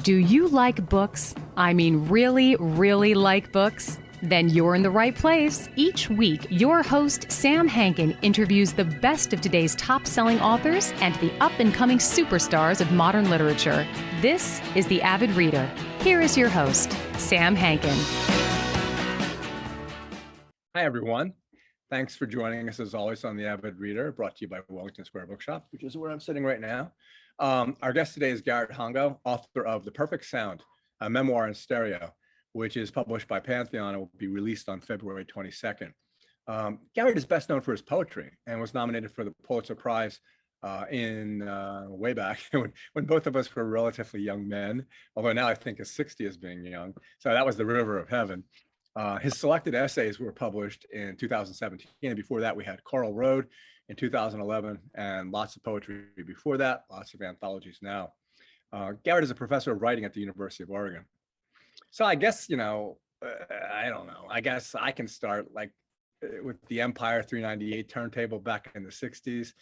Do you like books? I mean, really, really like books? Then you're in the right place. Each week, your host, Sam Hankin, interviews the best of today's top-selling authors and the up-and-coming superstars of modern literature. This is The Avid Reader. Here is your host, Sam Hankin. Hi, everyone. Thanks for joining us, as always, on The Avid Reader, brought to you by Wellington Square Bookshop, which is where I'm sitting right now. Our guest today is Garrett Hongo, author of The Perfect Sound, a memoir in stereo, which is published by Pantheon and will be released on February 22nd. Garrett is best known for his poetry and was nominated for the Pulitzer Prize way back when both of us were relatively young men, although now I think of 60 as being young. So that was The River of Heaven. His selected essays were published in 2017, and before that we had Coral Road in 2011, and lots of poetry before that, lots of anthologies now. Garrett is a professor of writing at the University of Oregon. So I guess, I don't know, I guess I can start with the Empire 398 turntable back in the 60s.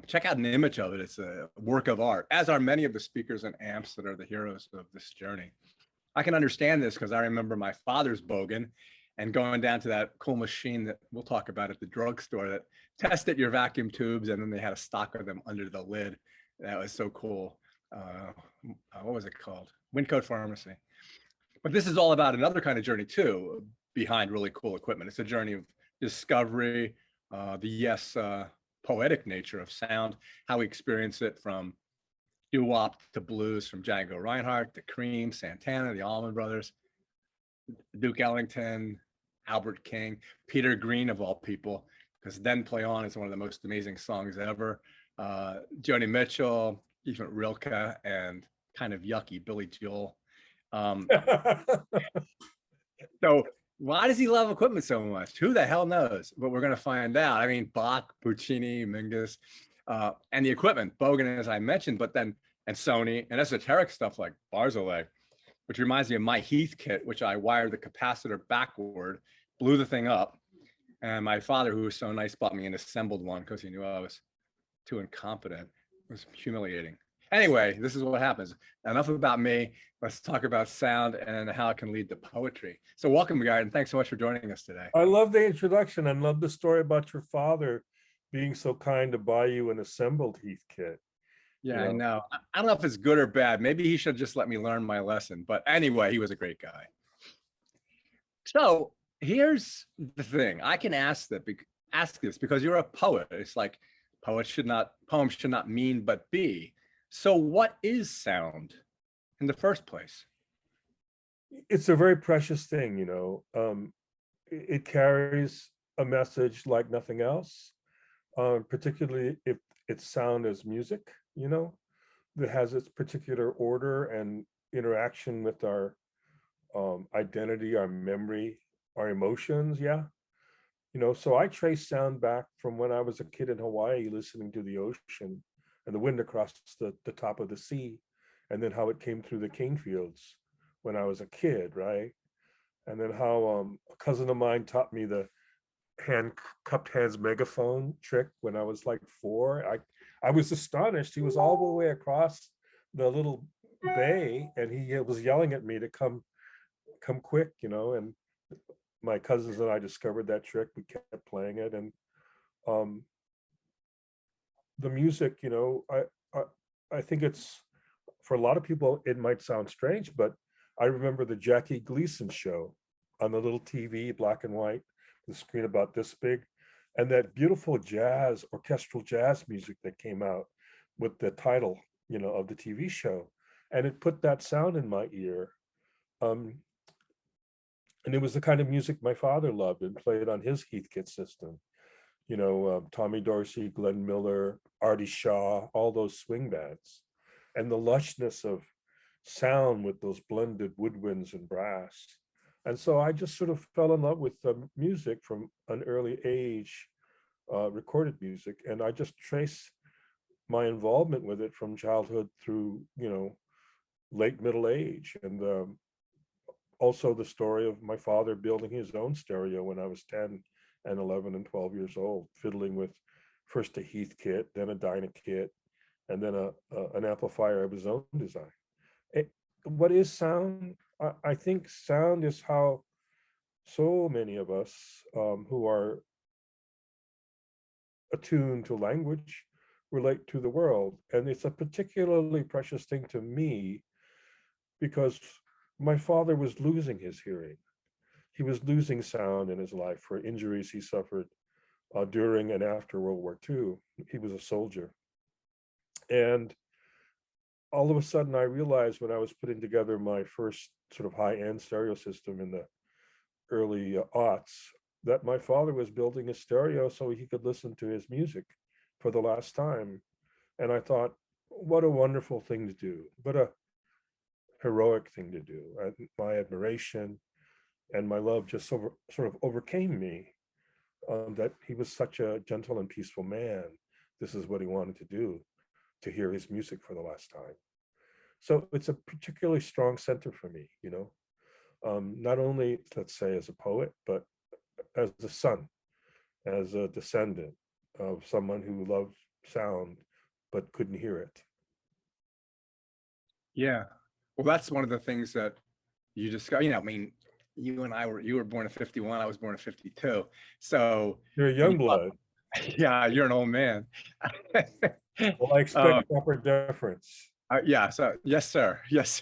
Check out an image of it. It's a work of art, as are many of the speakers and amps that are the heroes of this journey. I can understand this because I remember my father's bogan and going down to that cool machine that we'll talk about at the drugstore that tested your vacuum tubes, and then they had a stock of them under the lid. That was so cool. What was it called? Wincote Pharmacy. But this is all about another kind of journey too, behind really cool equipment. It's a journey of discovery, poetic nature of sound, how we experience it from doo-wop to blues, from Django Reinhardt to Cream, Santana, the Allman Brothers, Duke Ellington, Albert King, Peter Green of all people, because Then Play On is one of the most amazing songs ever. Joni Mitchell, even Rilke, and kind of yucky Billy Joel. So why does he love equipment so much? Who the hell knows? But we're going to find out. I mean, Bach, Puccini, Mingus, and the equipment, Bogan, as I mentioned, and Sony, and esoteric stuff like Barzilay, which reminds me of my Heath kit, which I wired the capacitor backward, blew the thing up, and my father, who was so nice, bought me an assembled one because he knew I was too incompetent. It was humiliating. Anyway, this is what happens. Enough about me. Let's talk about sound and how it can lead to poetry. So welcome, Garrett, and thanks so much for joining us today. I love the introduction and love the story about your father being so kind to buy you an assembled Heath kit. Yeah, I know. I don't know if it's good or bad. Maybe he should just let me learn my lesson. But anyway, he was a great guy. So here's the thing. I can ask this because you're a poet. It's like poems should not mean but be. So what is sound in the first place? It's a very precious thing, it carries a message like nothing else, particularly if its sound is music, that has its particular order and interaction with our identity, our memory, our emotions. So I trace sound back from when I was a kid in Hawaii, listening to the ocean and the wind across the top of the sea, and then how it came through the cane fields when I was a kid, right? And then how a cousin of mine taught me the cupped hands megaphone trick when I was like 4. I was astonished. He was all the way across the little bay, and he was yelling at me to come quick, and my cousins and I discovered that trick. We kept playing it, and the music, I think it's, for a lot of people, it might sound strange, but I remember the Jackie Gleason show on the little TV, black and white, the screen about this big, and that beautiful orchestral jazz music that came out with the title, of the TV show. And it put that sound in my ear. And it was the kind of music my father loved and played on his Heathkit system. Tommy Dorsey, Glenn Miller, Artie Shaw, all those swing bands. And the lushness of sound with those blended woodwinds and brass. And so I just sort of fell in love with music from an early age, recorded music. And I just trace my involvement with it from childhood through, late middle age. And also the story of my father building his own stereo when I was 10 and 11 and 12 years old, fiddling with first a Heath kit, then a Dynakit, and then an amplifier of his own design. what is sound? I think sound is how so many of us who are attuned to language relate to the world. And it's a particularly precious thing to me because my father was losing his hearing. He was losing sound in his life for injuries he suffered during and after World War II. He was a soldier. And all of a sudden, I realized when I was putting together my first sort of high-end stereo system in the early aughts, that my father was building a stereo so he could listen to his music for the last time. And I thought, what a wonderful thing to do, what a heroic thing to do. My admiration and my love just sort of overcame me, that he was such a gentle and peaceful man. This is what he wanted to do, to hear his music for the last time. So it's a particularly strong center for me, not only, let's say, as a poet, but as a son, as a descendant of someone who loved sound but couldn't hear it. Yeah. Well, that's one of the things that you discuss. I mean, you were born in 51. I was born in 52. So You're a young blood. Yeah, you're an old man. Well, I expect proper deference. Yeah. So yes, sir. Yes.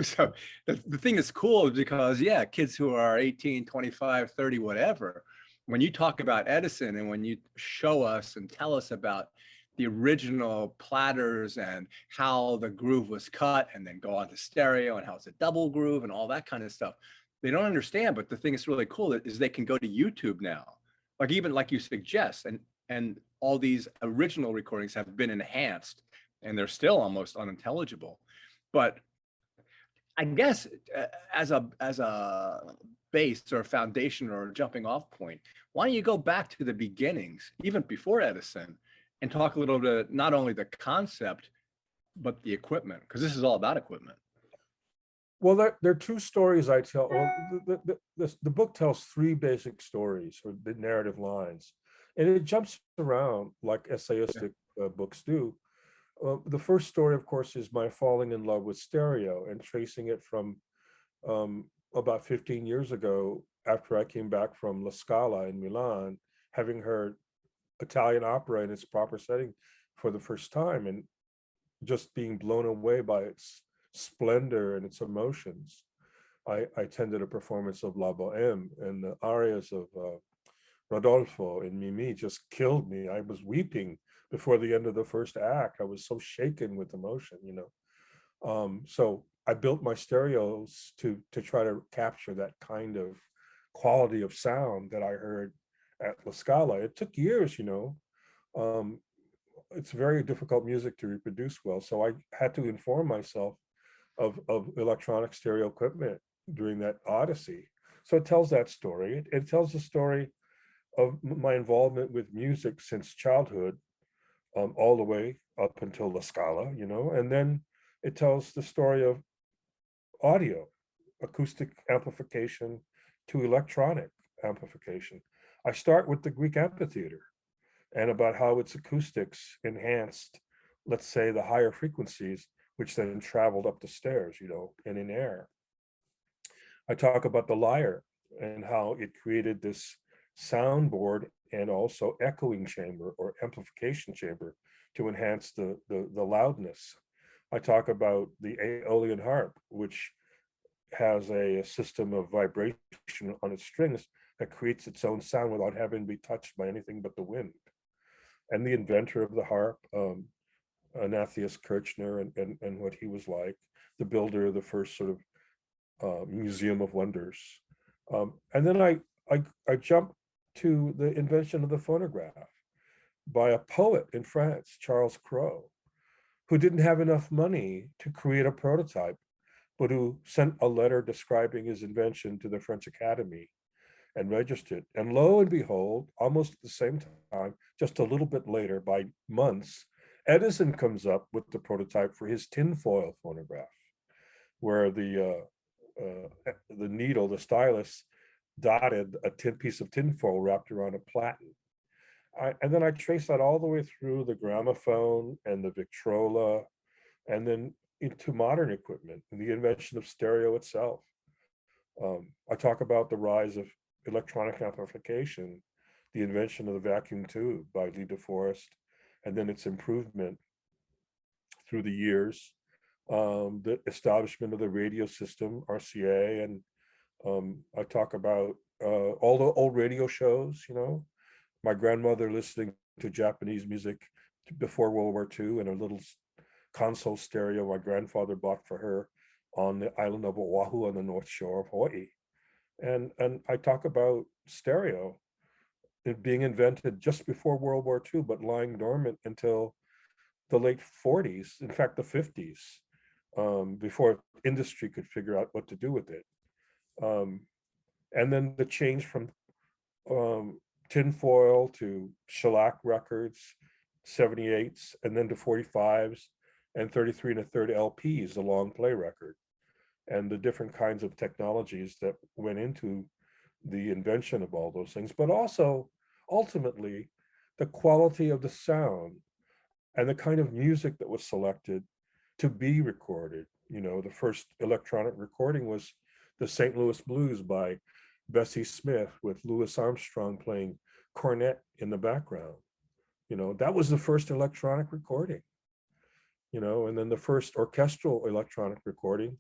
So the thing is cool because, yeah, kids who are 18, 25, 30, whatever, when you talk about Edison and when you show us and tell us about the original platters and how the groove was cut and then go on to stereo and how it's a double groove and all that kind of stuff, they don't understand. But the thing that's really cool is they can go to YouTube now, like even like you suggest, and all these original recordings have been enhanced and they're still almost unintelligible. But I guess as a base or a foundation or a jumping off point, why don't you go back to the beginnings, even before Edison, and talk a little bit, not only the concept, but the equipment, because this is all about equipment. Well, there are two stories I tell. Well, the book tells three basic stories, or the narrative lines, and it jumps around like essayistic books do. The first story, of course, is my falling in love with stereo and tracing it from about 15 years ago, after I came back from La Scala in Milan, having heard Italian opera in its proper setting for the first time, and just being blown away by its splendor and its emotions. I attended a performance of La Bohème, and the arias of Rodolfo and Mimi just killed me. I was weeping before the end of the first act. I was so shaken with emotion, So I built my stereos to try to capture that kind of quality of sound that I heard at La Scala. It took years, It's very difficult music to reproduce well. So I had to inform myself of electronic stereo equipment during that odyssey. So it tells that story. It tells the story of my involvement with music since childhood, all the way up until La Scala, and then it tells the story of audio, acoustic amplification to electronic amplification. I start with the Greek amphitheater and about how its acoustics enhanced, let's say, the higher frequencies, which then traveled up the stairs, and in air. I talk about the lyre and how it created this soundboard and also echoing chamber or amplification chamber to enhance the loudness. I talk about the Aeolian harp, which has a system of vibration on its strings that creates its own sound without having to be touched by anything but the wind. And the inventor of the harp, Anathias Kirchner, and what he was like, the builder of the first sort of Museum of Wonders. And then I jump to the invention of the phonograph by a poet in France, Charles Cros, who didn't have enough money to create a prototype, but who sent a letter describing his invention to the French Academy and registered. And lo and behold, almost at the same time, just a little bit later, by months, Edison comes up with the prototype for his tinfoil phonograph, where the needle, the stylus, dotted a piece of tinfoil wrapped around a platen. And then I trace that all the way through the gramophone and the Victrola, and then into modern equipment and the invention of stereo itself. I talk about the rise of electronic amplification, the invention of the vacuum tube by Lee DeForest, and then its improvement through the years, the establishment of the radio system, RCA, and I talk about all the old radio shows, my grandmother listening to Japanese music before World War II in a little console stereo my grandfather bought for her on the island of Oahu on the north shore of Hawaii. And I talk about stereo, it being invented just before World War II, but lying dormant until the late 40s, in fact, the 50s, before industry could figure out what to do with it. And then the change from tinfoil to shellac records, 78s, and then to 45s and 33 1/3 LPs, the long play record, and the different kinds of technologies that went into the invention of all those things, but also ultimately the quality of the sound and the kind of music that was selected to be recorded. The first electronic recording was the St. Louis Blues by Bessie Smith with Louis Armstrong playing cornet in the background. That was the first electronic recording, and then the first orchestral electronic recording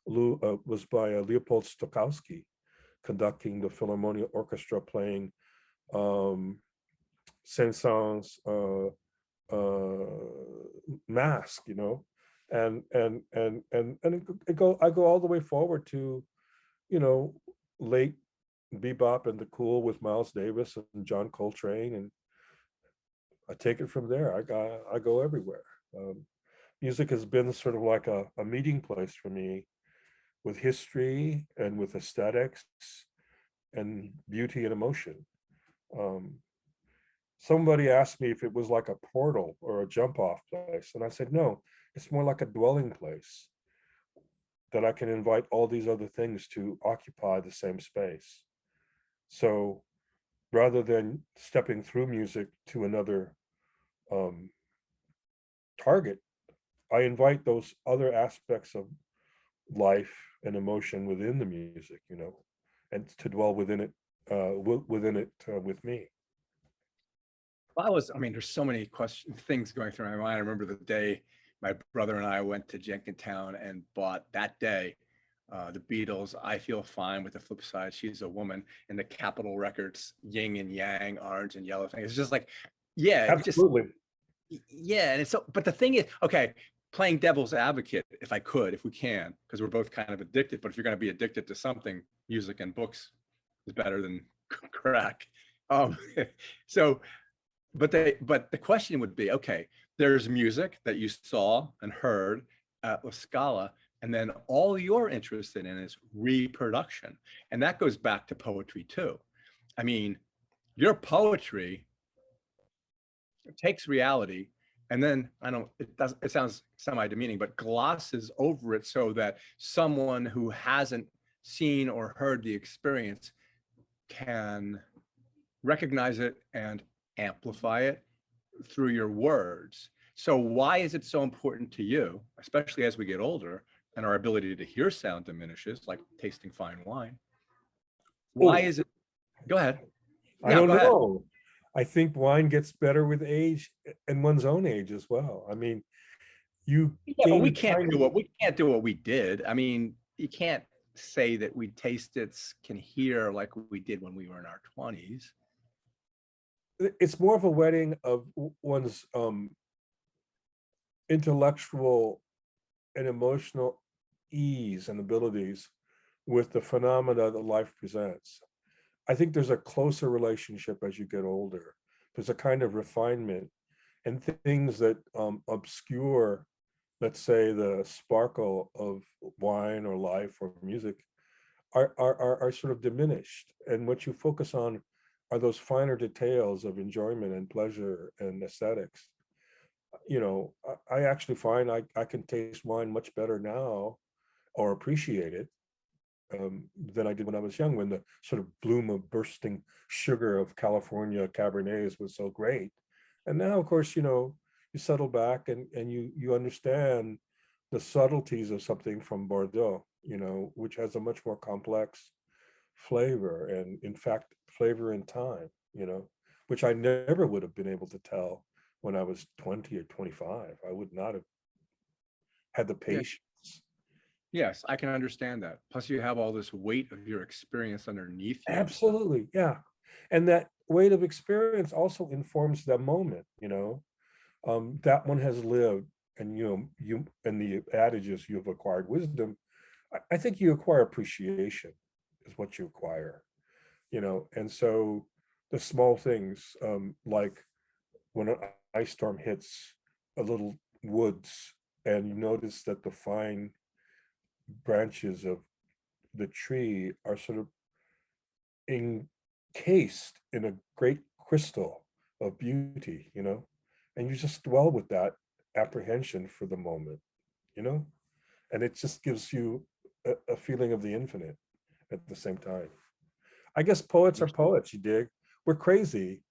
was by Leopold Stokowski, conducting the Philharmonia Orchestra playing Saint-Saëns Mask, and I go all the way forward to, late bebop and the cool with Miles Davis and John Coltrane, and I take it from there. I go everywhere. Music has been sort of like a meeting place for me with history and with aesthetics and beauty and emotion. Somebody asked me if it was like a portal or a jump off place, and I said, no, it's more like a dwelling place that I can invite all these other things to occupy the same space. So rather than stepping through music to another target, I invite those other aspects of life and emotion within the music, and to dwell within it with me. Well, there's so many things going through my mind. I remember the day my brother and I went to Jenkintown and bought that day the Beatles' I Feel Fine with the flip side, She's a Woman, and the Capitol Records Yin and Yang, Orange and Yellow thing. It's just like, yeah, absolutely. And it's so, but the thing is, okay, playing devil's advocate, if we can, because we're both kind of addicted, but if you're going to be addicted to something, music and books is better than crack. So, but the question would be, okay, there's music that you saw and heard at La Scala, and then all you're interested in is reproduction. And that goes back to poetry too. Your poetry takes reality, and then it sounds semi-demeaning, but glosses over it so that someone who hasn't seen or heard the experience can recognize it and amplify it through your words. So why is it so important to you, especially as we get older and our ability to hear sound diminishes, like tasting fine wine? Why is it? Go ahead. I don't know. I think wine gets better with age and one's own age as well. But we can't do what we did. You can't say that we can hear like we did when we were in our 20s. It's more of a wedding of one's intellectual and emotional ease and abilities with the phenomena that life presents. I think there's a closer relationship as you get older. There's a kind of refinement, and things that obscure, let's say, the sparkle of wine or life or music are sort of diminished. And what you focus on are those finer details of enjoyment and pleasure and aesthetics. I actually find I can taste wine much better now, or appreciate it, than I did when I was young, when the sort of bloom of bursting sugar of California Cabernets was so great. And now, of course, you settle back and you understand the subtleties of something from Bordeaux, you know, which has a much more complex flavor, and in fact, flavor in time, you know, which I never would have been able to tell when I was 20 or 25. I would not have had the Yeah. patience. Yes, I can understand that. Plus, you have all this weight of your experience underneath you. Absolutely, yeah. And that weight of experience also informs that moment, you know. That one has lived, and you know, you and the adage is you've acquired wisdom. I think you acquire appreciation is what you acquire, you know. And so the small things, like when an ice storm hits a little woods and you notice that the fine branches of the tree are sort of encased in a great crystal of beauty, you know, and you just dwell with that apprehension for the moment, you know, and it just gives you a feeling of the infinite at the same time. I guess poets are poets, you dig? We're crazy,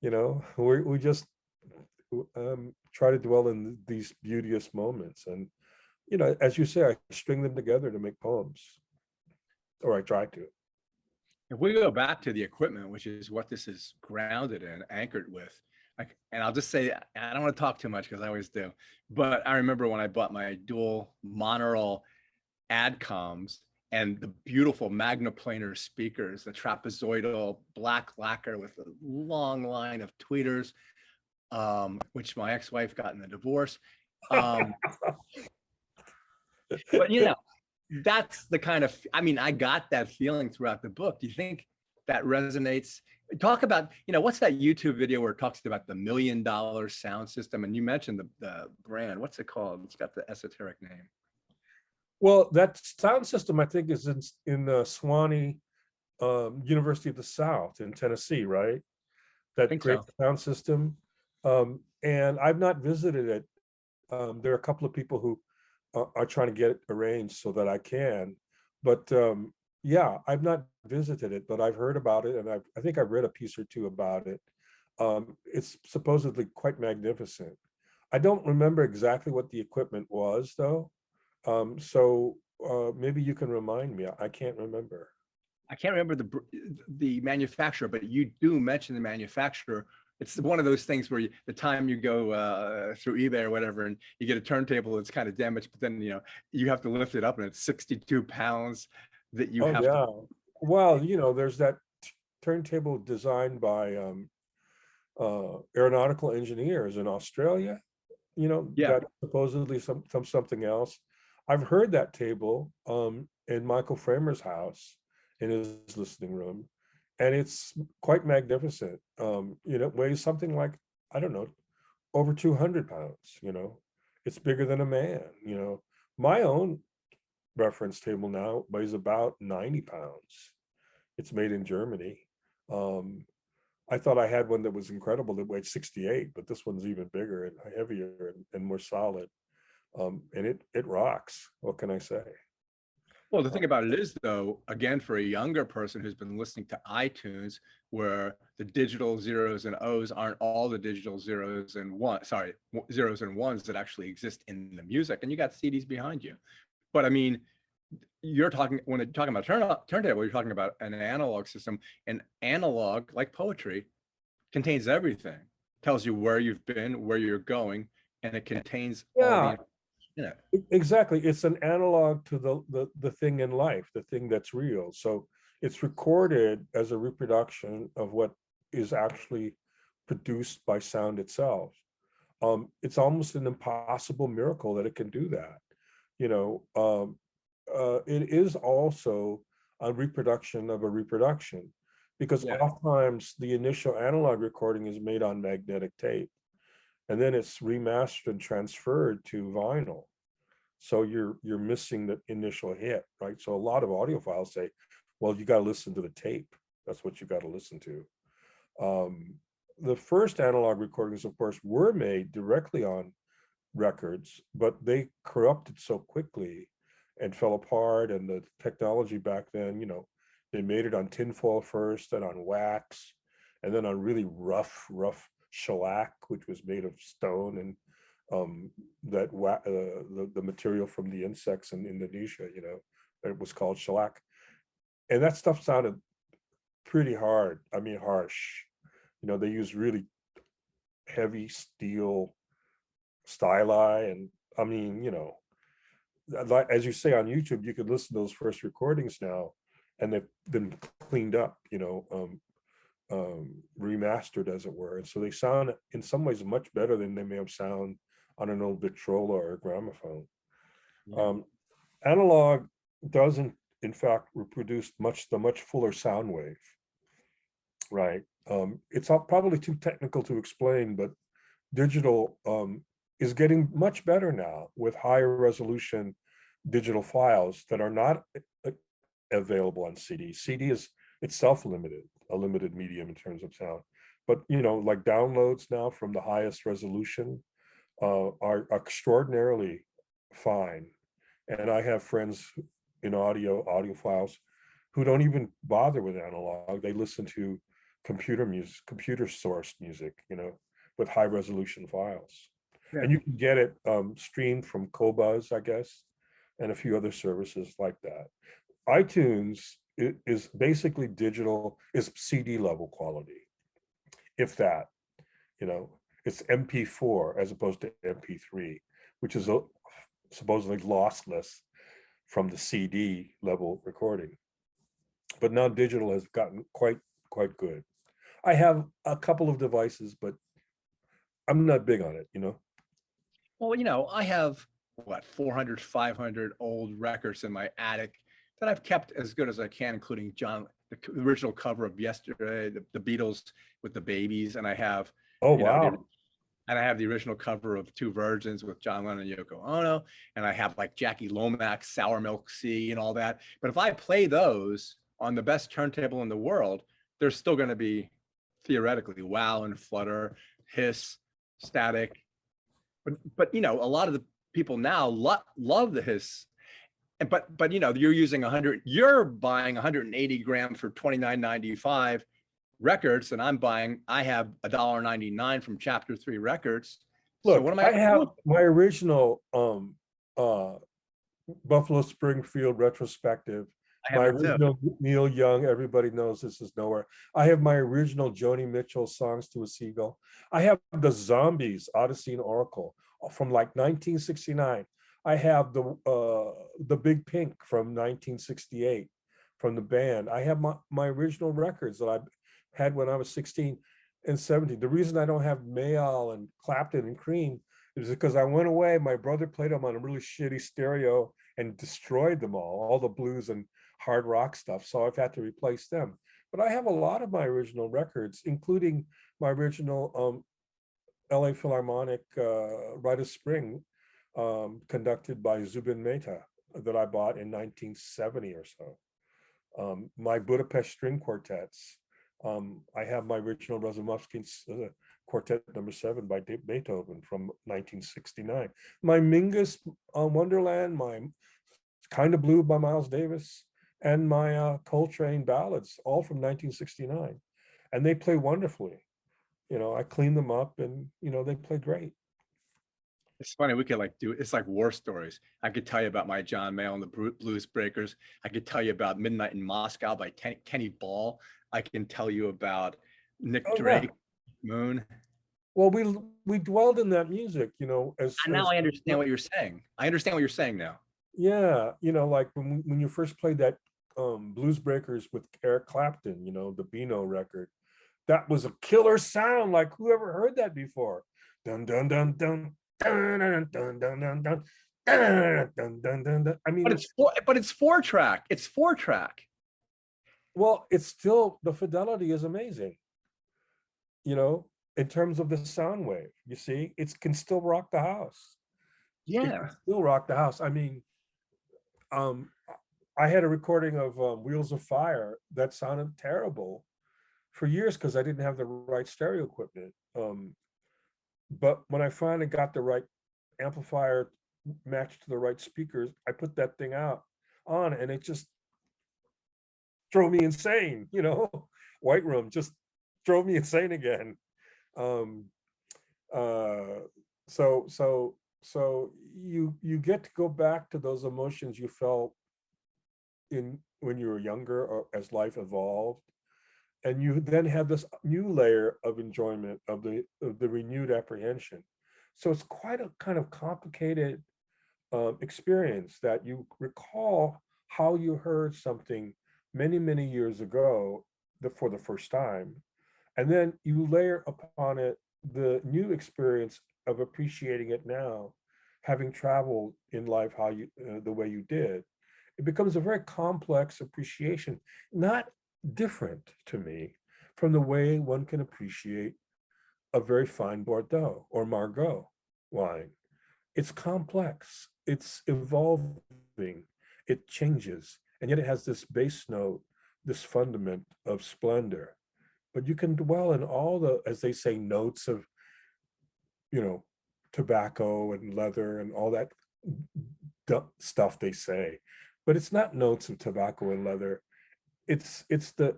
you know, we just try to dwell in these beauteous moments. And, you know, as you say, I string them together to make poems, or I try to. If we go back to the equipment, which is what this is grounded in, anchored with, like, and I'll just say, I don't want to talk too much because I always do, but I remember when I bought my dual monaural adcoms and the beautiful magnaplanar speakers, the trapezoidal black lacquer with a long line of tweeters, which my ex-wife got in the divorce. But you know, that's the kind of, I mean, I got that feeling throughout the book. Do you think that resonates? Talk about, you know, what's that YouTube video where it talks about the $1 million sound system? And you mentioned the brand. What's it called? It's got the esoteric name. Well, that sound system, I think, is in the Swanee University of the South in Tennessee, right? I That think great so. sound system. And I've not visited it. There are a couple of people who are trying to get it arranged so that I can. But yeah, I've not visited it, but I've heard about it, and I think I've read a piece or two about it. It's supposedly quite magnificent. I don't remember exactly what the equipment was, though. So maybe you can remind me. I can't remember. I can't remember the manufacturer, but you do mention the manufacturer. It's one of those things where the time you go through eBay or whatever, and you get a turntable that's kind of damaged, but then, you know, you have to lift it up and it's 62 pounds that you Oh have yeah. to. Well, you know, there's that turntable designed by aeronautical engineers in Australia, you know, Yeah. that supposedly something else. I've heard that table in Michael Framer's house in his listening room, and it's quite magnificent. You know, it weighs something like, I don't know, over 200 pounds, you know. It's bigger than a man, you know. My own reference table now weighs about 90 pounds. It's made in Germany. Um, I thought I had one that was incredible that weighed 68, but this one's even bigger and heavier and more solid. And it rocks. What can I say? Well, the thing about it is, though, again, for a younger person who's been listening to iTunes, where the digital zeros and O's aren't all the digital zeros and zeros and ones that actually exist in the music, and you got CDs behind you. But I mean, you're talking, when you're talking about turntable, you're talking about an analog system. And analog, like poetry, contains everything. Tells you where you've been, where you're going, and it contains all the Yeah, information in it. exactly. It's an analog to the thing in life, the thing that's real. So it's recorded as a reproduction of what is actually produced by sound itself. It's almost an impossible miracle that it can do that. You know, it is also a reproduction of a reproduction, because Yeah. oftentimes the initial analog recording is made on magnetic tape, and then it's remastered and transferred to vinyl. So you're missing the initial hit, right? So a lot of audiophiles say, well, you got to listen to the tape. That's what you got to listen to. The first analog recordings, of course, were made directly on records, but they corrupted so quickly and fell apart. And the technology back then, you know, they made it on tinfoil first, then on wax, and then on really rough shellac, which was made of stone. And the material from the insects in Indonesia, it was called shellac. And that stuff sounded pretty hard. I mean, harsh. They used really heavy steel styli. And I mean, like, as you say on YouTube, you could listen to those first recordings now, and they've been cleaned up, remastered, as it were. And so they sound in some ways much better than they may have sound on an old Victrola or a gramophone. Yeah. Analog doesn't, in fact, reproduce the much fuller sound wave, right? It's probably too technical to explain, but digital is getting much better now with higher resolution digital files that are not available on CD. CD is itself a limited medium in terms of sound. But like downloads now from the highest resolution are extraordinarily fine. And I have friends in audiophiles who don't even bother with analog. They listen to computer sourced music, with high resolution files. Yeah. And you can get it streamed from Qobuz, I guess, and a few other services like that. iTunes is basically digital, is CD level quality, if that. It's MP4 as opposed to MP3, which is supposedly lossless from the CD level recording. But now digital has gotten quite good. I have a couple of devices, but I'm not big on it, Well, I have 400, 500 old records in my attic that I've kept as good as I can, including the original cover of Yesterday, the Beatles with the babies, and I have and I have the original cover of Two Virgins with John Lennon and Yoko Ono, and I have like Jackie Lomax, Sour Milk Sea, and all that. But if I play those on the best turntable in the world, there's still going to be theoretically wow and flutter, hiss, static. But a lot of the people now love the hiss. But you're using you're buying 180 grams for $29.95 records, and I have $1.99 from Chapter 3 Records. Look, so what am I have my original Buffalo Springfield retrospective. My original Neil Young, Everybody Knows This Is Nowhere. I have my original Joni Mitchell, Songs to a Seagull. I have the Zombies, Odyssey and Oracle from like 1969. I have the Big Pink from 1968 from the band. I have my original records that I had when I was 16 and 17. The reason I don't have Mayall and Clapton and Cream is because I went away. My brother played them on a really shitty stereo and destroyed them all the blues and hard rock stuff. So I've had to replace them. But I have a lot of my original records, including my original LA Philharmonic Rite of Spring, conducted by Zubin Mehta, that I bought in 1970 or so. My Budapest string quartets. I have my original Razumovsky's Quartet No. 7 by Beethoven from 1969. My Mingus Wonderland, my Kind of Blue by Miles Davis, and my Coltrane ballads, all from 1969. And they play wonderfully. I clean them up and, they play great. It's funny, we could it's like war stories. I could tell you about my John Mayall and the Blues Breakers. I could tell you about Midnight in Moscow by Kenny Ball. I can tell you about Nick Drake, yeah. Moon. Well, we dwelled in that music, as now I understand what you're saying. I understand what you're saying now. Yeah, like when you first played that Blues Breakers with Eric Clapton, the Beano record, that was a killer sound. Like, whoever heard that before? Dun dun dun dun dun dun dun dun dun dun dun dun dun dun. I mean, but it's 4-track. It's 4-track. Well, it's still, the fidelity is amazing. In terms of the sound wave, you see, it can still rock the house. Yeah, it can still rock the house. I mean, I had a recording of Wheels of Fire that sounded terrible for years because I didn't have the right stereo equipment. But when I finally got the right amplifier matched to the right speakers, I put that thing on, and it just drove me insane. White Room just drove me insane again. so you get to go back to those emotions you felt in when you were younger or as life evolved, and you then have this new layer of enjoyment of the renewed apprehension. So it's quite a kind of complicated experience that you recall how you heard something many years ago for the first time, and then you layer upon it the new experience of appreciating it now, having traveled in life how you the way you did. It becomes a very complex appreciation, not different to me from the way one can appreciate a very fine Bordeaux or Margaux wine. It's complex, it's evolving, it changes, and yet it has this base note, this fundament of splendor. But you can dwell in all the, as they say, notes of, you know, tobacco and leather and all that stuff they say. But it's not notes of tobacco and leather. It's the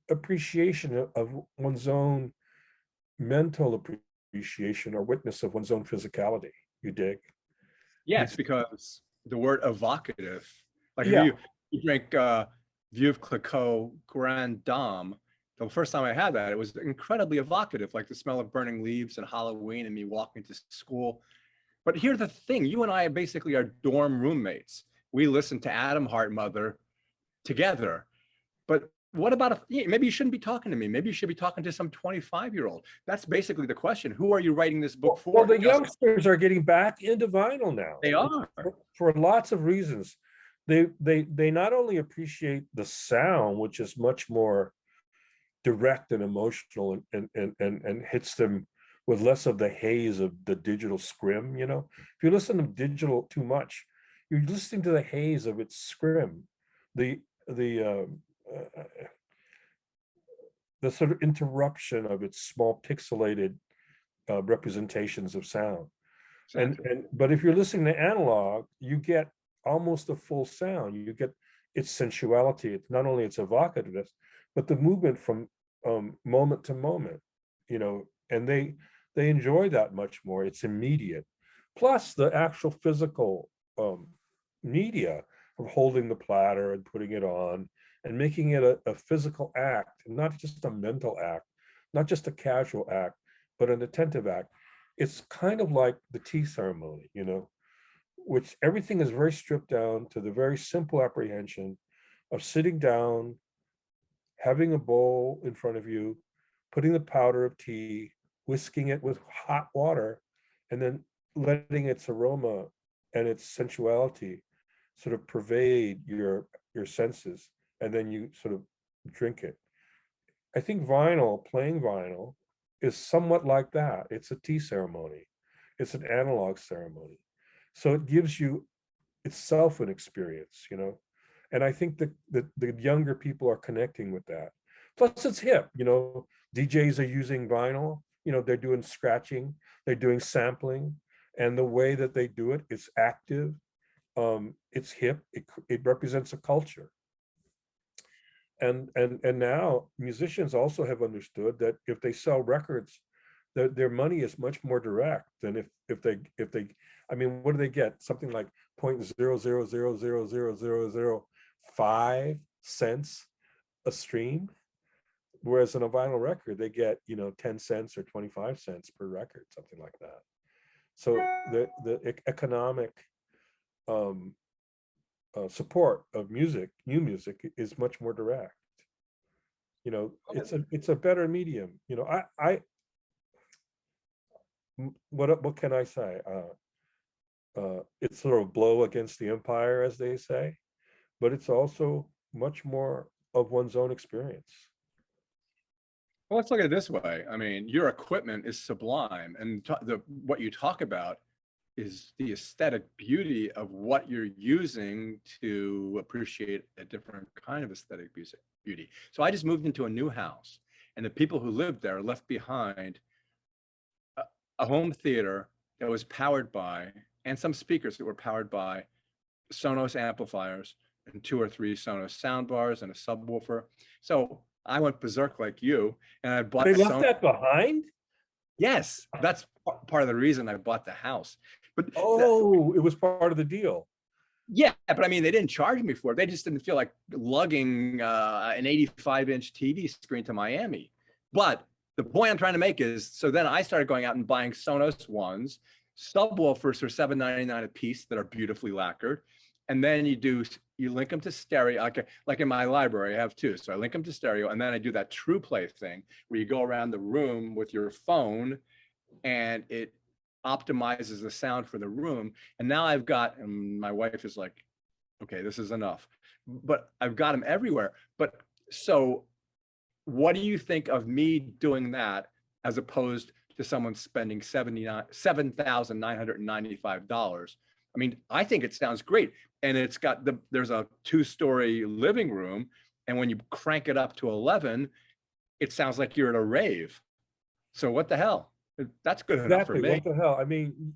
appreciation of one's own mental appreciation or witness of one's own physicality. You dig? Yes, because the word evocative, like Yeah. if you drink Veuve Clicquot Grand Dame, the first time I had that, it was incredibly evocative, like the smell of burning leaves and Halloween and me walking to school. But here's the thing, you and I basically are dorm roommates. We listen to Adam Hart Mother together. But what about, maybe you shouldn't be talking to me. Maybe you should be talking to some 25-year-old. That's basically the question. Who are you writing this book for? Well, the youngsters are getting back into vinyl now. They are. For lots of reasons. They not only appreciate the sound, which is much more direct and emotional and hits them with less of the haze of the digital scrim, you know. If you listen to digital too much, you're listening to the haze of its scrim, the sort of interruption of its small pixelated representations of sound. Exactly. But if you're listening to analog, you get almost a full sound. You get its sensuality. It's not only its evocativeness, but the movement from moment to moment, you know, and they enjoy that much more. It's immediate. Plus the actual physical media of holding the platter and putting it on and making it a physical act, not just a mental act, not just a casual act, but an attentive act. It's kind of like the tea ceremony, you know, which everything is very stripped down to the very simple apprehension of sitting down, having a bowl in front of you, putting the powder of tea, whisking it with hot water, and then letting its aroma and its sensuality sort of pervade your senses, and then you sort of drink it. I think playing vinyl is somewhat like that. It's a tea ceremony. It's an analog ceremony. So it gives you itself an experience, you know? And I think that the younger people are connecting with that. Plus it's hip, you know, DJs are using vinyl, you know, they're doing scratching, they're doing sampling, and the way that they do it is active. It's hip, it represents a culture. And now musicians also have understood that if they sell records, their money is much more direct than if they I mean, what do they get? Something like 0.0000005 cents a stream, whereas in a vinyl record they get, you know, 10 cents or 25 cents per record, something like that. So the economic support of music, new music, is much more direct. You know, it's a better medium. You know, what can I say? It's sort of a blow against the empire, as they say, but it's also much more of one's own experience. Well, let's look at it this way. I mean, your equipment is sublime, and what you talk about is the aesthetic beauty of what you're using to appreciate a different kind of aesthetic beauty. So I just moved into a new house, and the people who lived there left behind a home theater that was powered by, and some speakers that were powered by Sonos amplifiers and 2 or 3 Sonos soundbars and a subwoofer. So I went berserk like you, and I bought. They left that behind? Yes, that's part of the reason I bought the house. But Oh, it was part of the deal. yeah, but I mean, they didn't charge me for it. They just didn't feel like lugging an 85-inch TV screen to Miami. But the point I'm trying to make is, so then I started going out and buying Sonos ones, subwoofers for $7.99 a piece that are beautifully lacquered. And then you link them to stereo, like in my library, I have two. So I link them to stereo, and then I do that True Play thing where you go around the room with your phone and it optimizes the sound for the room. And now I've got, and my wife is like, okay, this is enough, but I've got them everywhere. But so what do you think of me doing that as opposed to someone spending $7,995? I mean, I think it sounds great. And it's got there's a 2-story living room. And when you crank it up to 11, it sounds like you're at a rave. So what the hell? That's good enough for Exactly. me. What the hell? I mean,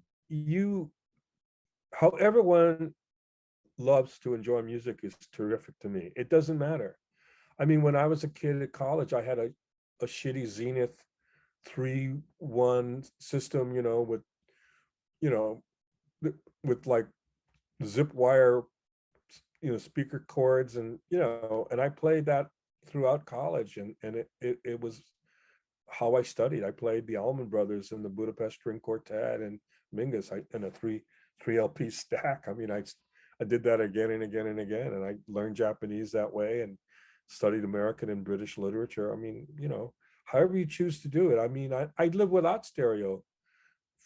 how everyone loves to enjoy music is terrific to me. It doesn't matter. I mean, when I was a kid at college, I had a shitty Zenith 3-1 system, with, you know, with like zip wire, speaker cords, and and I played that throughout college, and it was how I studied. I played the Allman Brothers and the Budapest String Quartet and Mingus in a three LP stack. I mean, I did that again and again and again, and I learned Japanese that way and studied American and British literature. I mean, however you choose to do it. I mean, I lived without stereo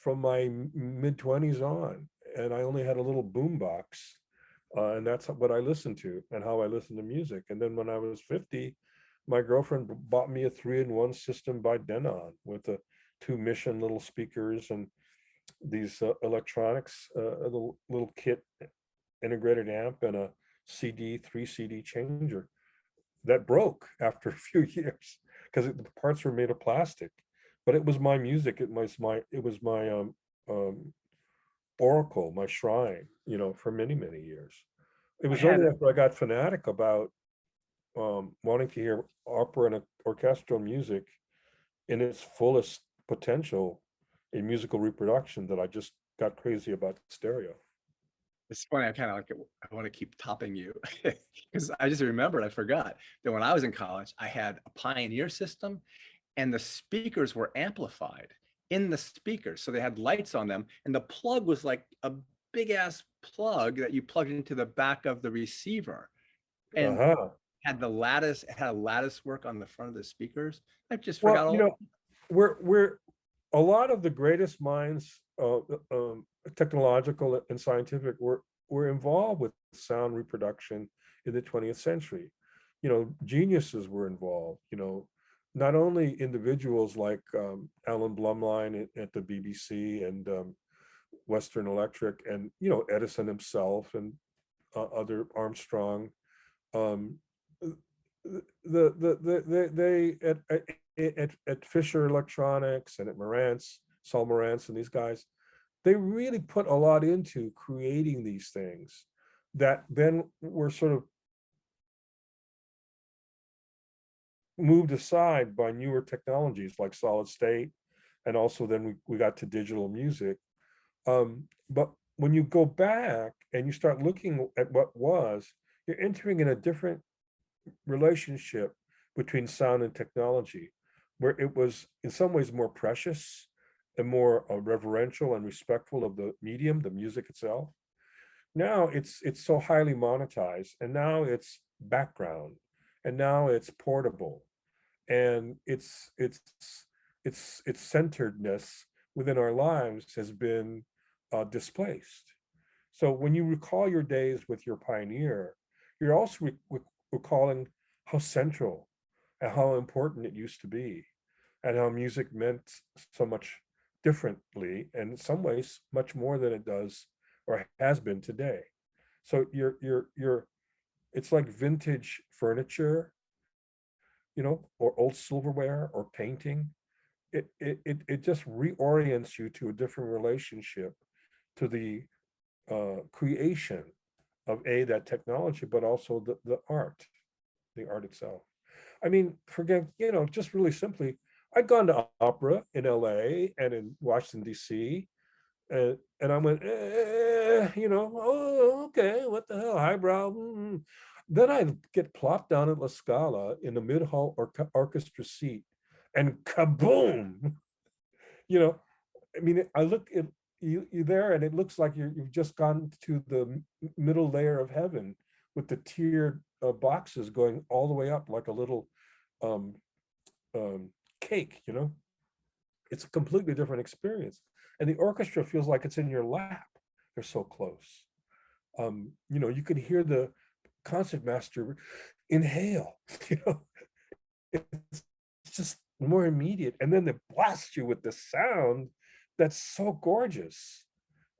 from my mid-20s on, and I only had a little boom box, and that's what I listened to and how I listened to music. And then when I was 50, my girlfriend bought me a 3-in-1 system by Denon with the 2 Mission little speakers and these electronics, a little kit integrated amp, and a 3 CD changer that broke after a few years because the parts were made of plastic. But it was my music. It was my oracle, my shrine, for many, many years. It was only after I got fanatic about wanting to hear opera and orchestral music in its fullest potential in musical reproduction that I just got crazy about stereo. It's funny. I kind of like it. I want to keep topping you because I just remembered, I forgot that when I was in college, I had a Pioneer system and the speakers were amplified in the speakers. So they had lights on them, and the plug was like a big ass plug that you plugged into the back of the receiver. And had a lattice work on the front of the speakers. I just forgot all. We're a lot of the greatest minds, technological and scientific, were involved with sound reproduction in the 20th century. Geniuses were involved. Not only individuals like Alan Blumlein at the BBC and Western Electric, and Edison himself and other Armstrong. They at Fisher Electronics and at Saul Marantz and these guys, they really put a lot into creating these things that then were sort of moved aside by newer technologies like solid state, and also then we got to digital music. But when you go back and you start looking at what was, you're entering in a different relationship between sound and technology, where it was in some ways more precious and more reverential and respectful of the medium, the music itself. Now it's so highly monetized, and now it's background, and now it's portable, and its centeredness within our lives has been displaced. So when you recall your days with your Pioneer, you're also recalling how central and how important it used to be, and how music meant so much differently, and in some ways much more than it does or has been today. So it's like vintage furniture, or old silverware or painting. It just reorients you to a different relationship to the creation of that technology, but also the art itself. I mean, forget, just really simply, I'd gone to opera in LA and in Washington, DC. And I went, oh, okay, what the hell, highbrow. Then I get plopped down at La Scala in the mid-hall orchestra seat, and kaboom! You know, I mean, I look at you there, and it looks like you've just gone to the middle layer of heaven with the tiered boxes going all the way up like a little um, cake. It's a completely different experience, and the orchestra feels like it's in your lap. They're so close. You could hear the concertmaster inhale. It's just more immediate, and then they blast you with the sound that's so gorgeous.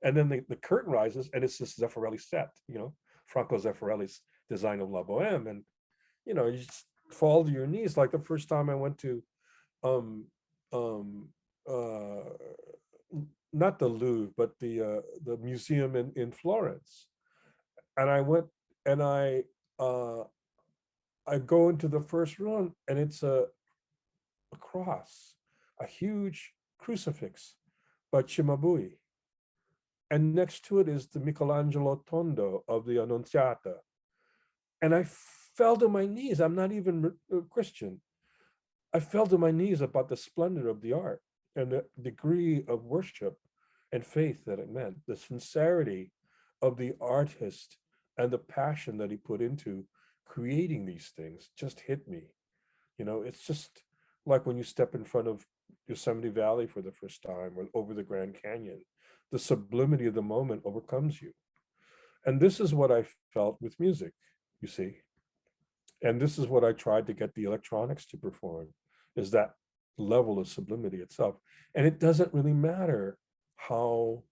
And then the curtain rises, and it's this Zeffirelli set, Franco Zeffirelli's design of La Boheme, and you just fall to your knees. Like the first time I went to um not the Louvre, but the museum in Florence. And I went, and I go into the first room, and it's a cross, a huge crucifix by Cimabue. And next to it is the Michelangelo Tondo of the Annunziata. And I fell to my knees. I'm not even a Christian. I fell to my knees about the splendor of the art and the degree of worship and faith that it meant, the sincerity of the artist and the passion that he put into creating these things just hit me. It's just like when you step in front of Yosemite Valley for the first time, or over the Grand Canyon, the sublimity of the moment overcomes you. And this is what I felt with music, you see. And this is what I tried to get the electronics to perform, is that level of sublimity itself. And it doesn't really matter how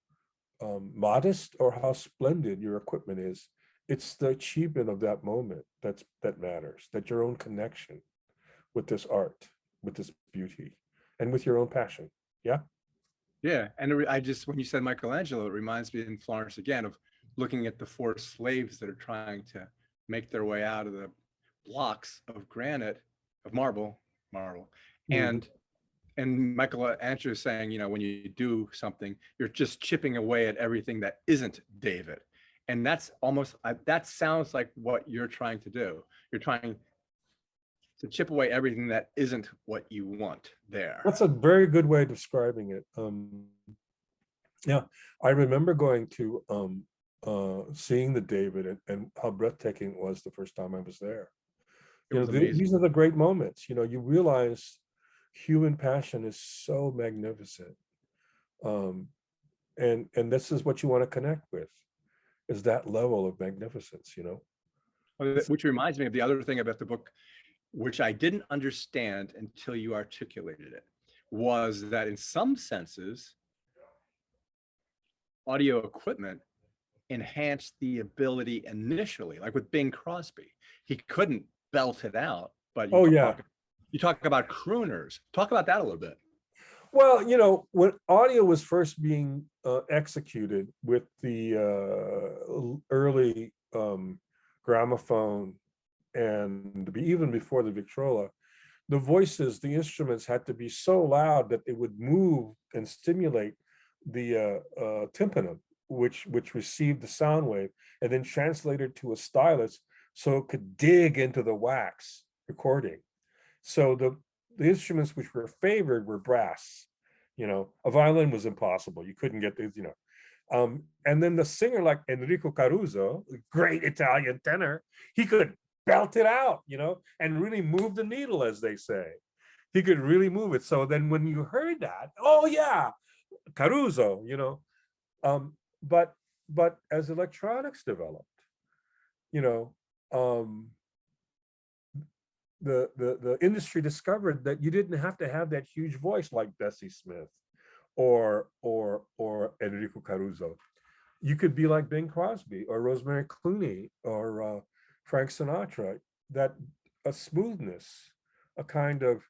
modest or how splendid your equipment is. It's the achievement of that moment that matters, that your own connection with this art, with this beauty, and with your own passion. Yeah. Yeah. And when you said Michelangelo, it reminds me in Florence again of looking at the 4 slaves that are trying to make their way out of the blocks of granite, of marble, Mm-hmm. and Michelangelo is saying, when you do something, you're just chipping away at everything that isn't David. And that's almost, that sounds like what you're trying to do. You're trying to chip away everything that isn't what you want there. That's a very good way of describing it. Yeah, I remember going to seeing the David, and how breathtaking it was the first time I was there. These are the great moments. You realize human passion is so magnificent, and this is what you want to connect with, is that level of magnificence. Which reminds me of the other thing about the book, which I didn't understand until you articulated it, was that in some senses, audio equipment enhanced the ability initially, like with Bing Crosby. He couldn't belt it out, but you talk about crooners. Talk about that a little bit. Well, when audio was first being executed with the early gramophone, and even before the Victrola, the voices, the instruments had to be so loud that it would move and stimulate the tympanum, which received the sound wave and then translated to a stylus so it could dig into the wax recording. So the instruments which were favored were brass. A violin was impossible. You couldn't get these, and then the singer like Enrico Caruso, great Italian tenor, he could belt it out, and really move the needle, as they say. He could really move it. So then when you heard that, oh yeah, Caruso, but as electronics developed, the industry discovered that you didn't have to have that huge voice like Bessie Smith or Enrico Caruso. You could be like Bing Crosby or Rosemary Clooney or Frank Sinatra. That a smoothness, a kind of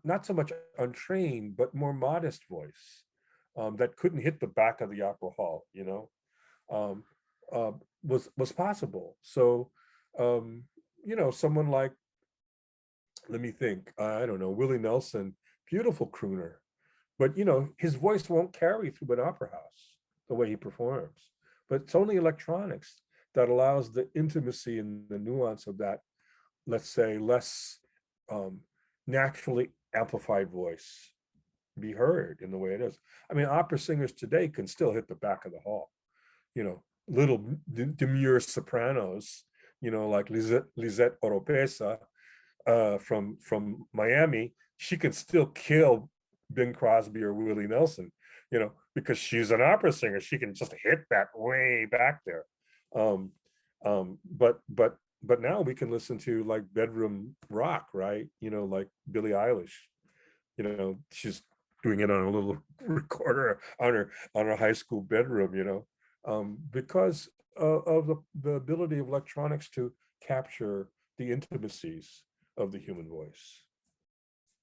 not so much untrained, but more modest voice that couldn't hit the back of the opera hall, was possible. So, someone like let me think. I don't know, Willie Nelson, beautiful crooner, but his voice won't carry through an opera house the way he performs. But it's only electronics that allows the intimacy and the nuance of that, let's say, less naturally amplified voice be heard in the way it is. I mean, opera singers today can still hit the back of the hall, little demure sopranos, like Lisette Oropesa from Miami. She can still kill Bing Crosby or Willie Nelson, because she's an opera singer. She can just hit that way back there. But now we can listen to like bedroom rock, right? Like Billie Eilish. She's doing it on a little recorder on her high school bedroom. Because of the ability of electronics to capture the intimacies of the human voice.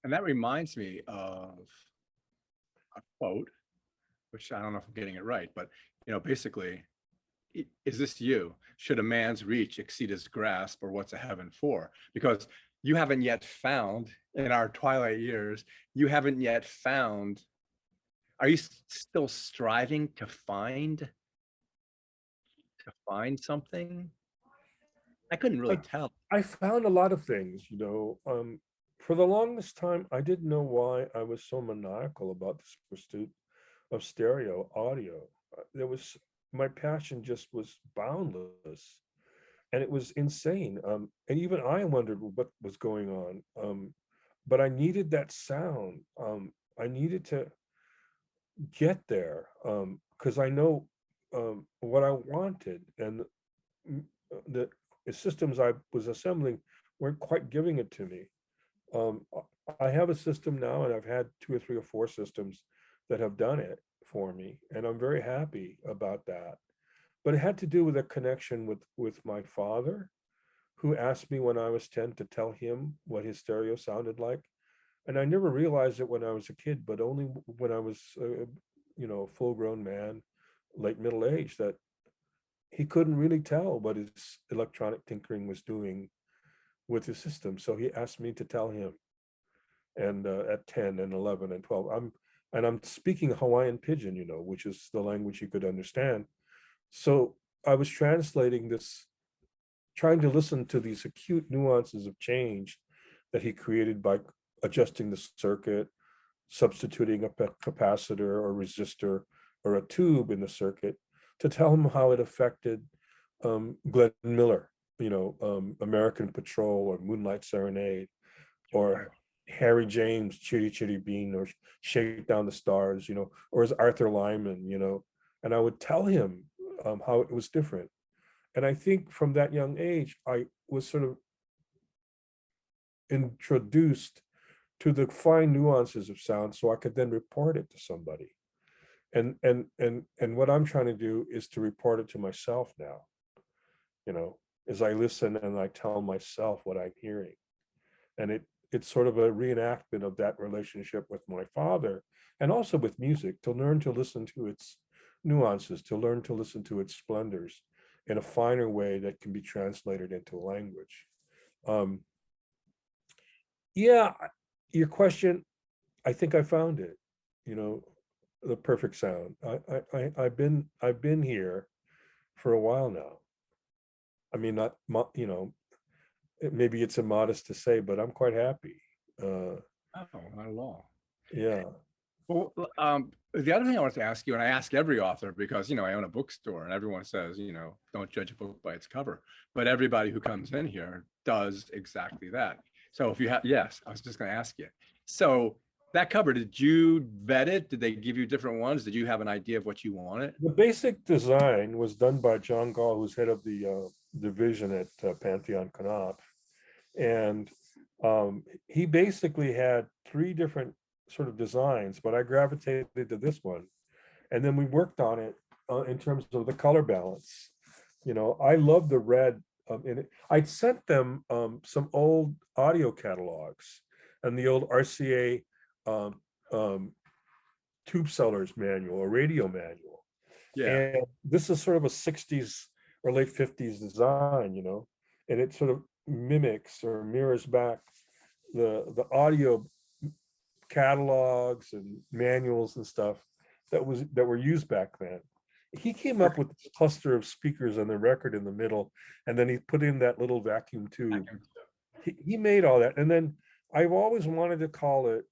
And that reminds me of a quote, which I don't know if I'm getting it right, but basically, is this you? Should a man's reach exceed his grasp, or what's a heaven for? Because you haven't yet found, in our twilight years, you haven't yet found. Are you still striving to find something? I couldn't really tell. I found a lot of things, for the longest time, I didn't know why I was so maniacal about this pursuit of stereo audio. My passion just was boundless, and it was insane. And even I wondered what was going on. But I needed that sound. I needed to get there, because I know what I wanted, and the systems I was assembling weren't quite giving it to me. I have a system now, and I've had 2 or 3 or 4 systems that have done it for me, and I'm very happy about that. But it had to do with a connection with my father, who asked me when I was 10 to tell him what his stereo sounded like. And I never realized it when I was a kid, but only when I was a full-grown man, late middle age, that he couldn't really tell what his electronic tinkering was doing with his system. So he asked me to tell him. And at 10 and 11 and 12, I'm speaking Hawaiian Pidgin, which is the language he could understand. So I was translating this, trying to listen to these acute nuances of change that he created by adjusting the circuit, substituting a capacitor or resistor or a tube in the circuit, to tell him how it affected Glenn Miller, American Patrol, or Moonlight Serenade, or Harry James, Chitty Chitty Bean, or Shake Down the Stars, or as Arthur Lyman, and I would tell him how it was different. And I think from that young age, I was sort of introduced to the fine nuances of sound, so I could then report it to somebody. And what I'm trying to do is to report it to myself now, as I listen and I tell myself what I'm hearing. And it's sort of a reenactment of that relationship with my father, and also with music, to learn to listen to its nuances, to learn to listen to its splendors in a finer way that can be translated into language. Yeah, your question, I think I found it, the perfect sound. I've been here for a while now. I mean, maybe it's immodest to say, but I'm quite happy. Oh, not at all. Yeah. Well, the other thing I wanted to ask you, and I ask every author, because I own a bookstore, and everyone says, don't judge a book by its cover. But everybody who comes in here does exactly that. So if you have, yes, I was just going to ask you. So that cover, did you vet it? Did they give you different ones? Did you have an idea of what you wanted? The basic design was done by John Gall, who's head of the division at Pantheon Knopf. And he basically had 3 different sort of designs, but I gravitated to this one. And then we worked on it in terms of the color balance. I love the red in it. I'd sent them some old audio catalogs and the old RCA tube sellers manual or radio manual. Yeah. And this is sort of a 60s or late 50s design, and it sort of mimics or mirrors back the audio catalogs and manuals and stuff that were used back then. He came up with this cluster of speakers on the record in the middle, and then he put in that little vacuum tube. He made all that, and then I've always wanted to call it.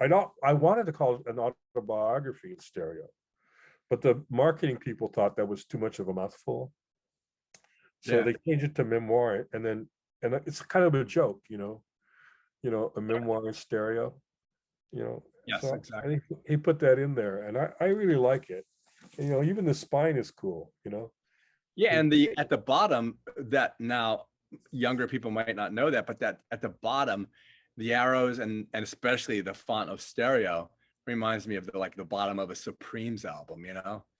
I wanted to call it an autobiography in stereo, but the marketing people thought that was too much of a mouthful, so they changed it to memoir, and it's kind of a joke, a memoir in stereo, Yes, So exactly. I think he put that in there, and I really like it. Even the spine is cool. Yeah, and at the bottom, that now younger people might not know that, but that at the bottom, the arrows and especially the font of stereo reminds me of the bottom of a Supremes album,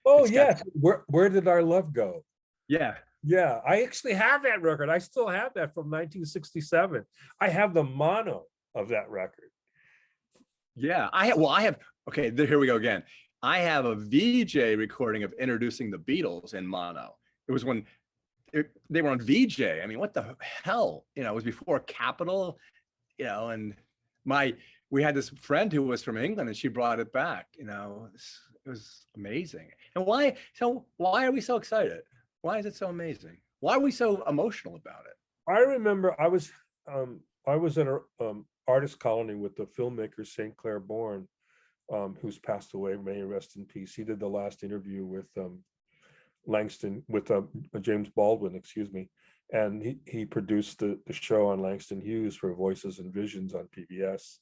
Oh It's got yes, where did our love go? yeah. Yeah, I actually have that record. I still have that from 1967. I have the mono of that record. Yeah, I have okay, here we go again. I have a VJ recording of Introducing the Beatles in mono. It was when they were on VJ. I mean, what the hell? It was before Capitol, and we had this friend who was from England and she brought it back. It was amazing. And why are we so excited? Why is it so amazing? Why are we so emotional about it? I remember I was at an artist colony with the filmmaker St. Clair Bourne, who's passed away. May he rest in peace. He did the last interview with James Baldwin, excuse me, and he produced the show on Langston Hughes for Voices and Visions on PBS.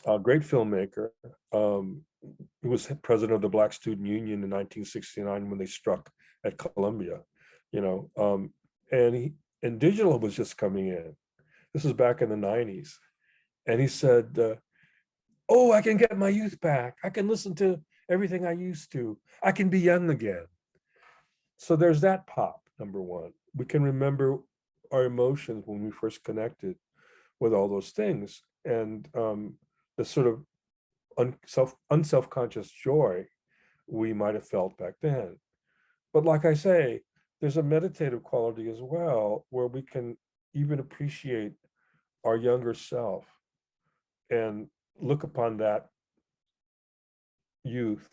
A great filmmaker. He was president of the Black Student Union in 1969 when they struck at Columbia, and digital was just coming in. This was back in the 90s. And he said, oh, I can get my youth back. I can listen to everything I used to. I can be young again. So there's that pop, number one. We can remember our emotions when we first connected with all those things. And the sort of unself-conscious joy we might have felt back then. But like I say, there's a meditative quality as well, where we can even appreciate our younger self and look upon that youth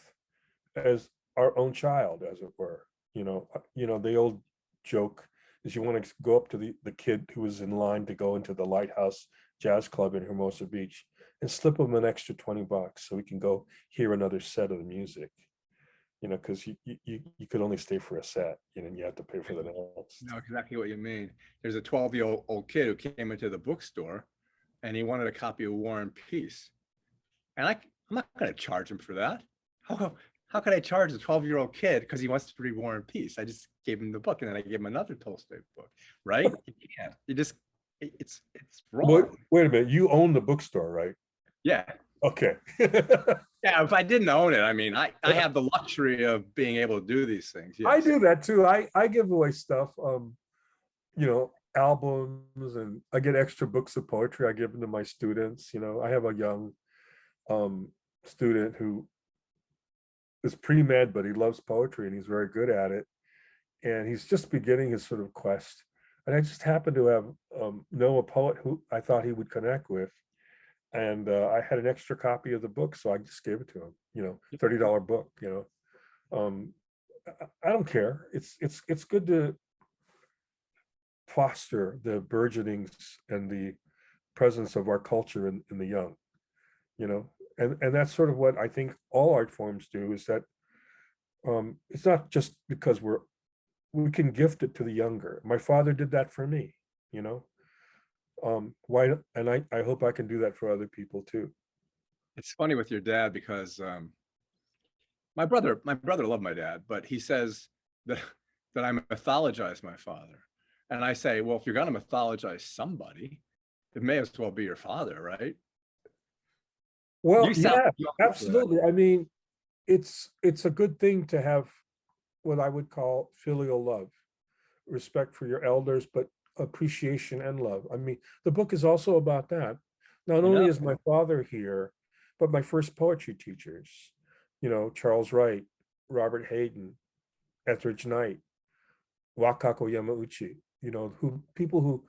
as our own child, as it were. The old joke is you want to go up to the kid who was in line to go into the Lighthouse Jazz Club in Hermosa Beach and slip him an extra $20 so he can go hear another set of the music. Because you could only stay for a set, and you have to pay for the next. I know exactly what you mean. There's a 12-year-old kid who came into the bookstore and he wanted a copy of War and Peace. And I'm not going to charge him for that. How could I charge a 12-year-old kid because he wants to read War and Peace? I just gave him the book and then I gave him another Tolstoy book, right? You can't. It's wrong. Wait a minute. You own the bookstore, right? Yeah. Okay. Yeah, if I didn't own it, I mean, I have the luxury of being able to do these things. Yes. I do that too. I give away stuff, albums, and I get extra books of poetry. I give them to my students. I have a young student who is pre-med, but he loves poetry and he's very good at it. And he's just beginning his sort of quest. And I just happened to have know a poet who I thought he would connect with. And I had an extra copy of the book, so I just gave it to him. $30 book. I don't care. It's good to foster the burgeonings and the presence of our culture in the young. And that's sort of what I think all art forms do. Is that it's not just because we can gift it to the younger. My father did that for me. Why? And I hope I can do that for other people too. It's funny with your dad because my brother loved my dad, but he says that I mythologize my father. And I say, well, if you're going to mythologize somebody, it may as well be your father, right? Well, yeah, absolutely. I mean, it's a good thing to have what I would call filial love, respect for your elders, but appreciation and love. I mean, the book is also about that. Not only is my father here, but my first poetry teachers, Charles Wright, Robert Hayden, Etheridge Knight, Wakako Yamauchi, people who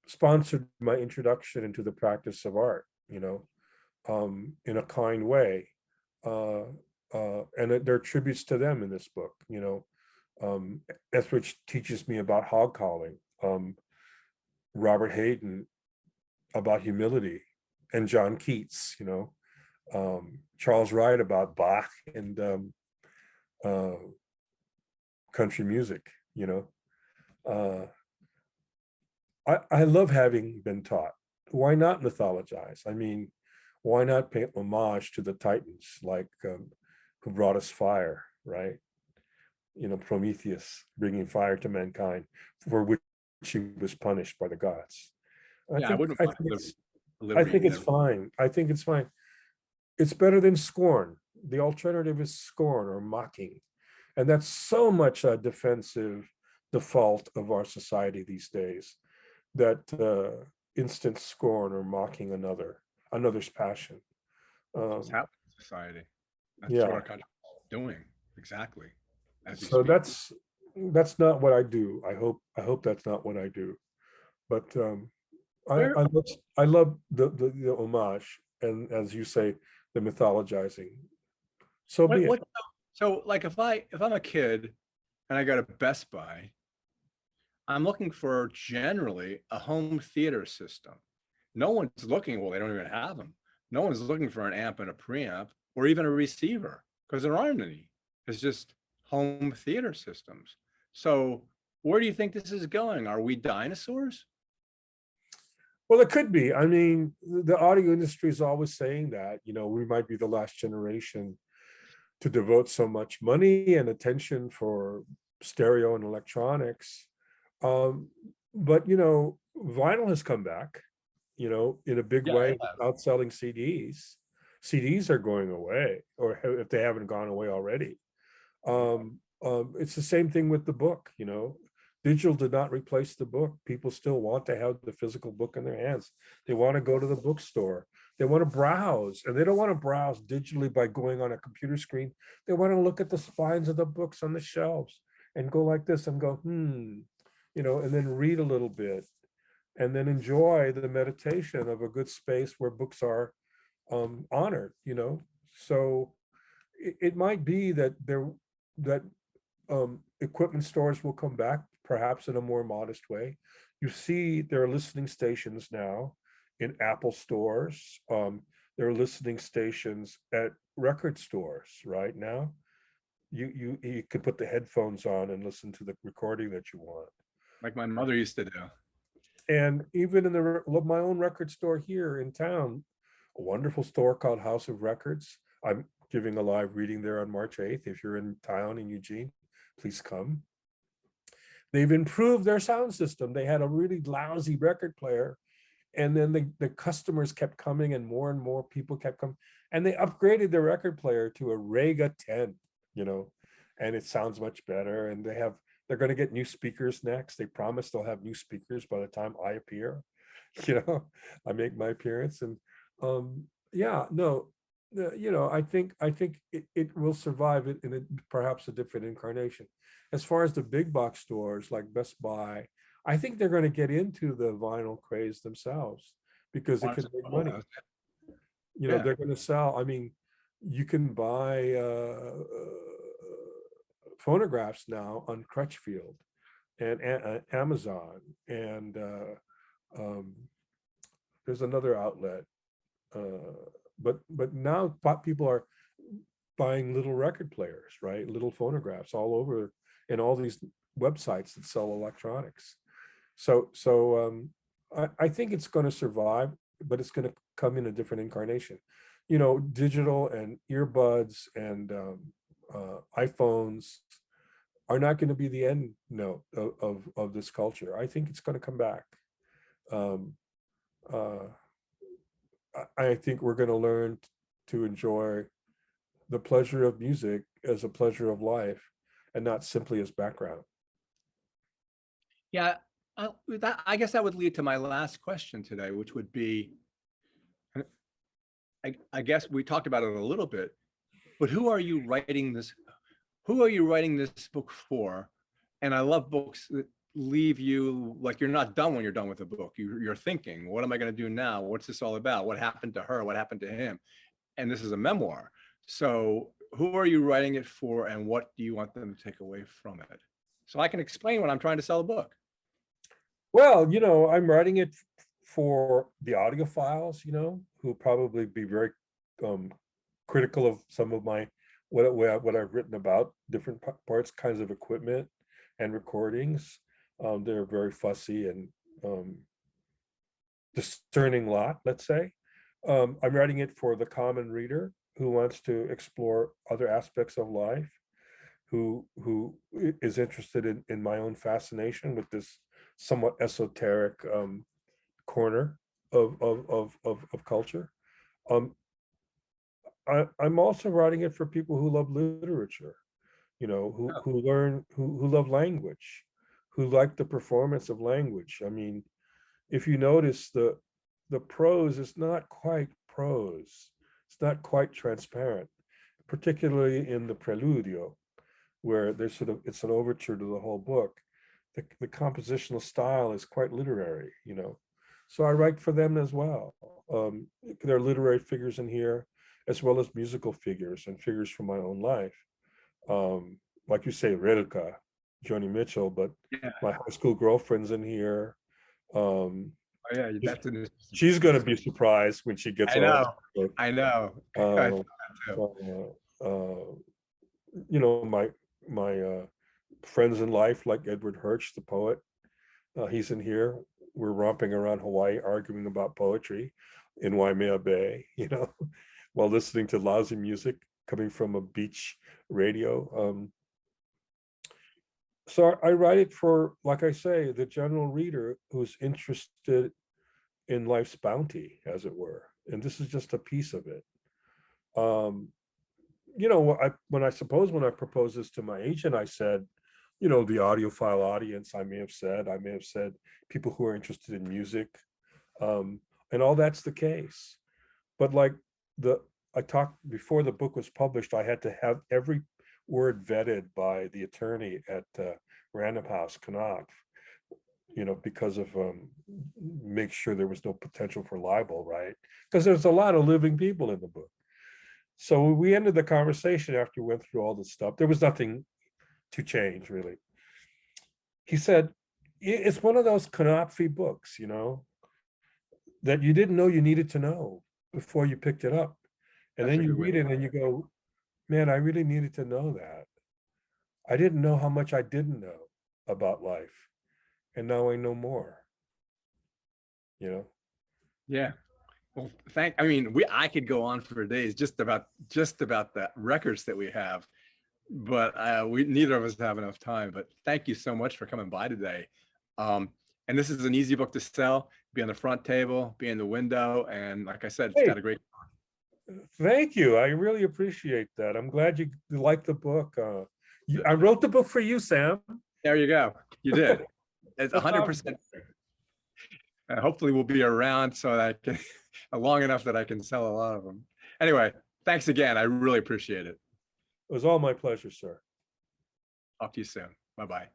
sponsored my introduction into the practice of art, in a kind way. And there are tributes to them in this book, Etheridge teaches me about hog calling, Robert Hayden about humility, and John Keats, Charles Wright about Bach and country music, I love having been taught. Why not mythologize? I mean, why not pay homage to the Titans, like who brought us fire, right? Prometheus bringing fire to mankind, for which he was punished by the gods. Yeah, I wouldn't mind I think it's fine. I think it's fine. It's better than scorn. The alternative is scorn or mocking. And that's so much a defensive default of our society these days, that instant scorn or mocking another's passion. It's happening in society. That's Yeah. what our country is doing, exactly. So that's not what I do. I hope that's not what I do. But I love the homage, and as you say, the mythologizing. So be it. So like if I'm a kid and I go to Best Buy, I'm looking for generally a home theater system. No one's looking, well, they don't even have them. No one's looking for an amp and a preamp or even a receiver, because there aren't any. It's just home theater systems. So where do you think this is going? Are we dinosaurs? Well, it could be. I mean, the audio industry is always saying that, we might be the last generation to devote so much money and attention for stereo and electronics. But, vinyl has come back, in a big way, outselling CDs. CDs are going away, or if they haven't gone away already. It's the same thing with the book, Digital did not replace the book. People still want to have the physical book in their hands. They want to go to the bookstore. They want to browse, and they don't want to browse digitally by going on a computer screen. They want to look at the spines of the books on the shelves and go like this and go, and then read a little bit, and then enjoy the meditation of a good space where books are honored, So it might be that equipment stores will come back, perhaps in a more modest way. You see, there are listening stations now in Apple stores. There are listening stations at record stores right now. You can put the headphones on and listen to the recording that you want, like my mother used to do. And even in my own record store here in town, a wonderful store called House of Records. I'm giving a live reading there on March 8th. If you're in town in Eugene, please come. They've improved their sound system. They had a really lousy record player, and then the customers kept coming, and more people kept coming, and they upgraded their record player to a Rega 10, and it sounds much better. And they're going to get new speakers next. They promise they'll have new speakers by the time I appear. I make my appearance, and I think it will survive it in perhaps a different incarnation. As far as the big box stores like Best Buy, I think they're going to get into the vinyl craze themselves, because it can make money. They're going to sell. I mean, you can buy phonographs now on Crutchfield and Amazon, and there's another outlet. But now people are buying little record players, right? Little phonographs all over, in all these websites that sell electronics. So I think it's going to survive, but it's going to come in a different incarnation. Digital and earbuds and iPhones are not going to be the end note of this culture. I think it's going to come back. I think we're going to learn to enjoy the pleasure of music as a pleasure of life, and not simply as background. Yeah, I guess that would lead to my last question today, which would be, I guess we talked about it a little bit, but who are you writing this book for? And I love books that leave you like you're not done when you're done with the book. You're thinking, what am I going to do now? What's this all about? What happened to her? What happened to him? And this is a memoir. So who are you writing it for, and what do you want them to take away from it? So I can explain when I'm trying to sell a book. Well, I'm writing it for the audiophiles, who probably be very critical of some of my what I've written about different parts, kinds of equipment and recordings. They're very fussy and discerning lot, let's say. I'm writing it for the common reader who wants to explore other aspects of life, who is interested in my own fascination with this somewhat esoteric corner of culture. I'm also writing it for people who love literature, who love language, who like the performance of language. I mean, if you notice, the prose is not quite prose. It's not quite transparent, particularly in the preludio, where there's it's an overture to the whole book. The compositional style is quite literary, So I write for them as well. There are literary figures in here, as well as musical figures and figures from my own life. Like you say, Rilke, Joni Mitchell, but Yeah. my high school girlfriend's in here. Oh yeah, that's she's going to be surprised when she gets. I know. My friends in life, like Edward Hirsch, the poet, he's in here. We're romping around Hawaii arguing about poetry in Waimea Bay, while listening to lousy music coming from a beach radio. So I write it for, like I say, the general reader who's interested in life's bounty, as it were. And this is just a piece of it. When I proposed this to my agent, I said, the audiophile audience, I may have said people who are interested in music, and all that's the case. But I talked before the book was published, I had to have every word vetted by the attorney at Random House, Knopf, because of make sure there was no potential for libel, right? Because there's a lot of living people in the book. So we ended the conversation after we went through all this stuff. There was nothing to change, really. He said, it's one of those Knopfy books, that you didn't know you needed to know before you picked it up. And then you read it and you go, man, I really needed to know that. I didn't know how much I didn't know about life. And now I know more, Yeah. Well, I could go on for days just about the records that we have, but neither of us have enough time. But thank you so much for coming by today. And this is an easy book to sell. Be on the front table, be in the window, and like I said, it's got a great. Thank you. I really appreciate that. I'm glad you liked the book. I wrote the book for you, Sam. There you go. You did. It's 100%. And hopefully we'll be around so that I can long enough that I can sell a lot of them. Anyway, thanks again. I really appreciate it. It was all my pleasure, sir. Talk to you soon. Bye-bye.